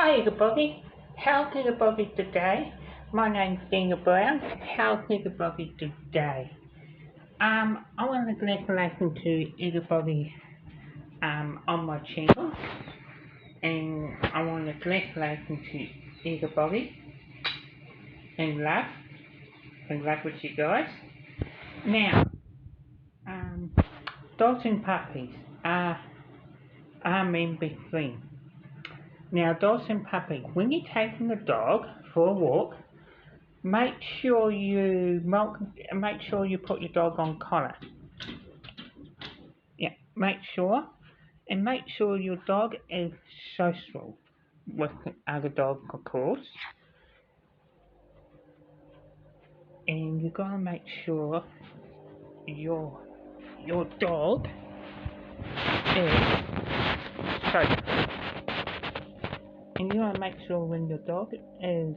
Hi everybody, how's everybody today? My name's Dina Brown. How's everybody today? I want to congratulate to everybody on my channel, and I want to congratulate to everybody in love with you guys. Now, um, dogs and puppies are mean big thing. Now, dogs and puppies, when you're taking a dog for a walk, make sure you put your dog on collar. Yeah, make sure your dog is social with other dogs, of course. And you gotta make sure your dog is social. And you gotta make sure when your dog is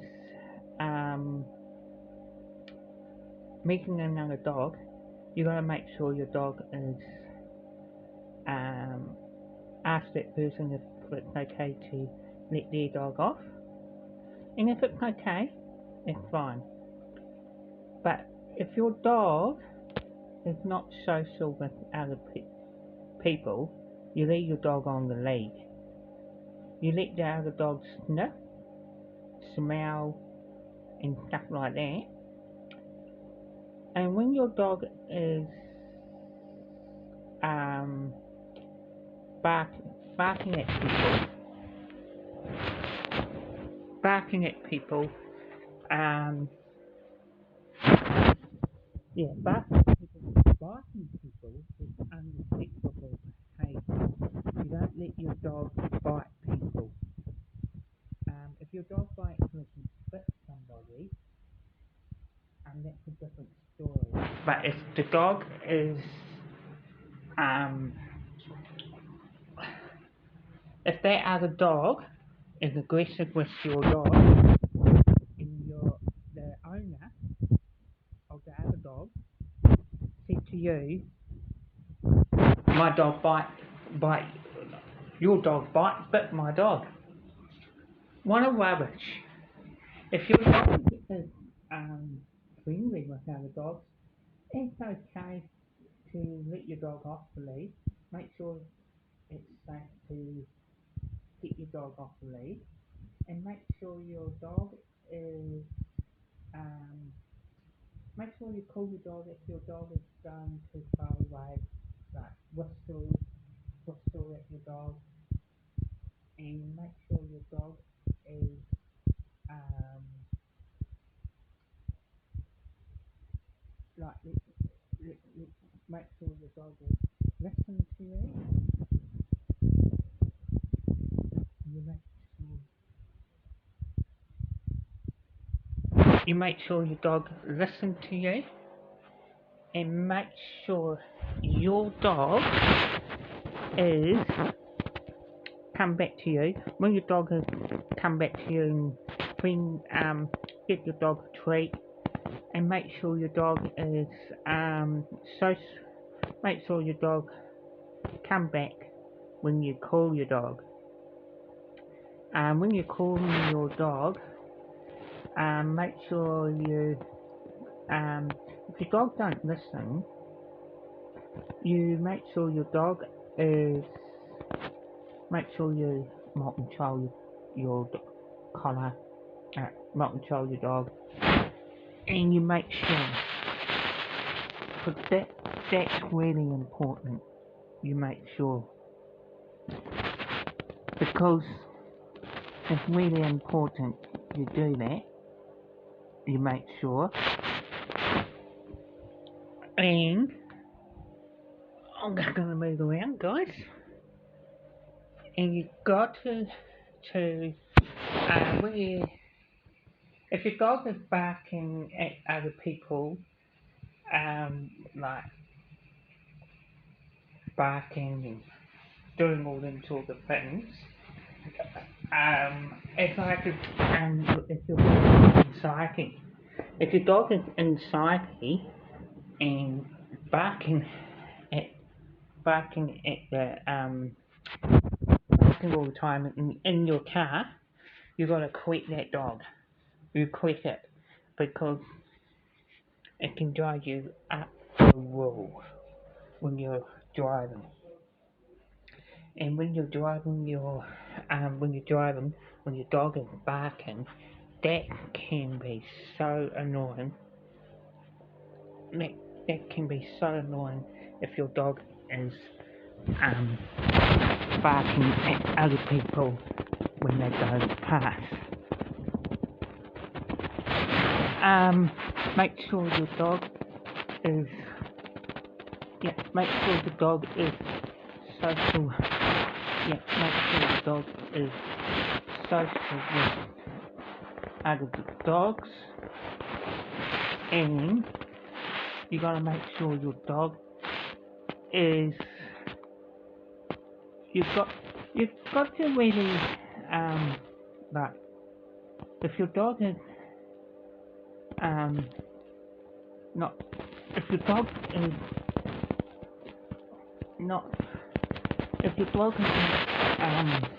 meeting another dog, you gotta make sure your dog is ask that person if it's okay to let their dog off. And if it's okay, it's fine. But if your dog is not social with other people, you leave your dog on the lead. You let the other dog sniff, smell, and stuff like that. And when your dog is barking at people, barking people is unacceptable behaviour. You don't let your dog bite people. If your dog bites and spits somebody, that's a different story. But if the dog is, if that other dog is aggressive with your dog, and the owner of the other dog said to you, my dog your dog bit my dog. What a rubbish. If your dog is friendly with other dogs, it's okay to let your dog off the lead. Make sure it's safe to get your dog off the lead, and make sure your dog is make sure you call your dog if your dog is going too far away, like whistle at your dog, and make sure your dog is like make sure your dog will listen to you. You make sure your dog listen to you, and make sure your dog is come back to you. When your dog has come back to you, and bring get your dog a treat, and make sure your dog is make sure your dog come back when you call your dog. When you're calling your dog, make sure you if your dog don't listen, you make sure your dog is make sure you not control your collar, not control your dog, and you make sure, because that's really important. You make sure, because it's really important you do that. You make sure, and I'm just gonna move around, guys. And you got to when you, if your dog is barking at other people, like barking and doing all them sort of things, it's like if your dog is anxiety. If your dog is anxiety and barking at the barking all the time in your car, you gotta quit that dog. You quit it because it can drive you up the wall when you're driving. And when you're driving when your dog is barking, that can be so annoying. That, that can be so annoying if your dog is barking at other people when they go past. Make sure your dog is make sure the dog is social. Make sure the dog is social with other dogs, and you gotta make sure your dog is you've got to really like if your dog is not if your dog is not if your dog is not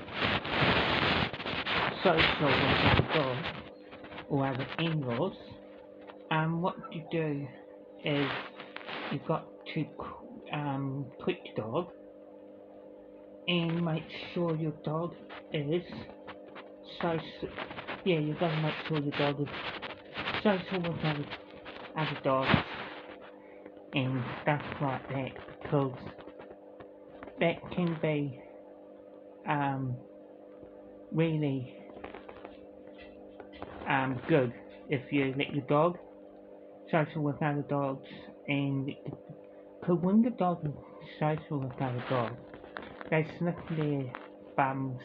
social with other dogs or other in-laws, what you do is you've got to quit your dog and make sure your dog is social. Yeah, you've got to make sure your dog is social with other dogs and stuff like that, because that can be really good if you let your dog social with other dogs, and because when the dog is social with other dogs, they sniff their bums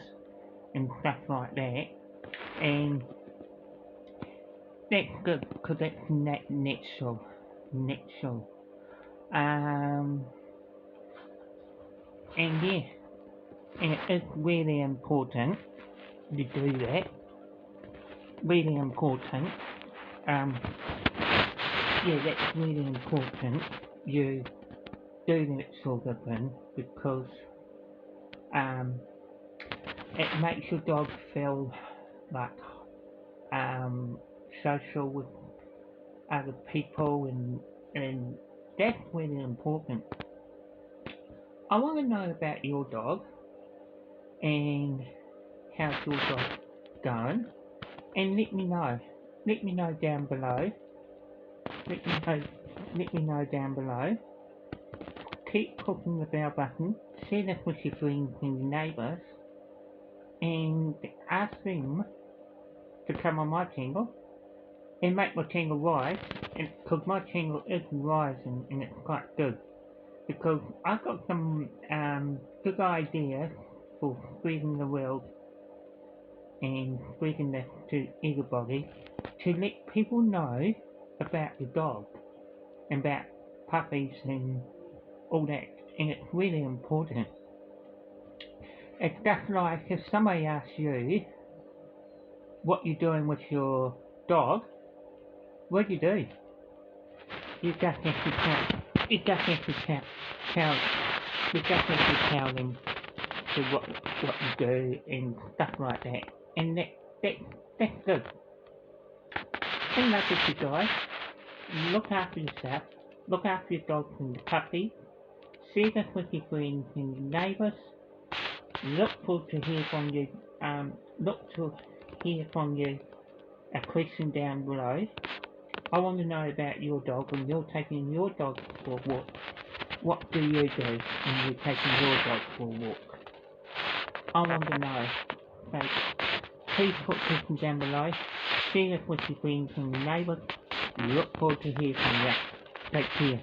and stuff like that, and that's good because that's natural. And yeah, and it is really important to do that. Really important. That's really important. You do that sort of thing because it makes your dog feel like social with other people, and that's really important. I want to know about your dog and how's your dog going, and let me know down below. Let me know down below. Keep clicking the bell button, share this with your friends and your neighbours, and ask them to come on my channel and make my channel rise, because my channel is rising and it's quite good, because I've got some good ideas for spreading the world and spreading this to everybody, to let people know about the dog and about puppies and all that, and it's really important. It's just like if somebody asks you what you're doing with your dog, what do? You just have to tell them what you do and stuff like that, and that's good. And that's it, you guys. Look after yourself, look after your dogs and the puppy, share this with your friends and your neighbours. Look to hear from you. Look to hear from you a question down below. I want to know about your dog when you're taking your dog for a walk. What do you do when you're taking your dog for a walk? I want to know. So please put questions down below. Share it with your friends and your neighbours. Look forward to hear from you. Take care.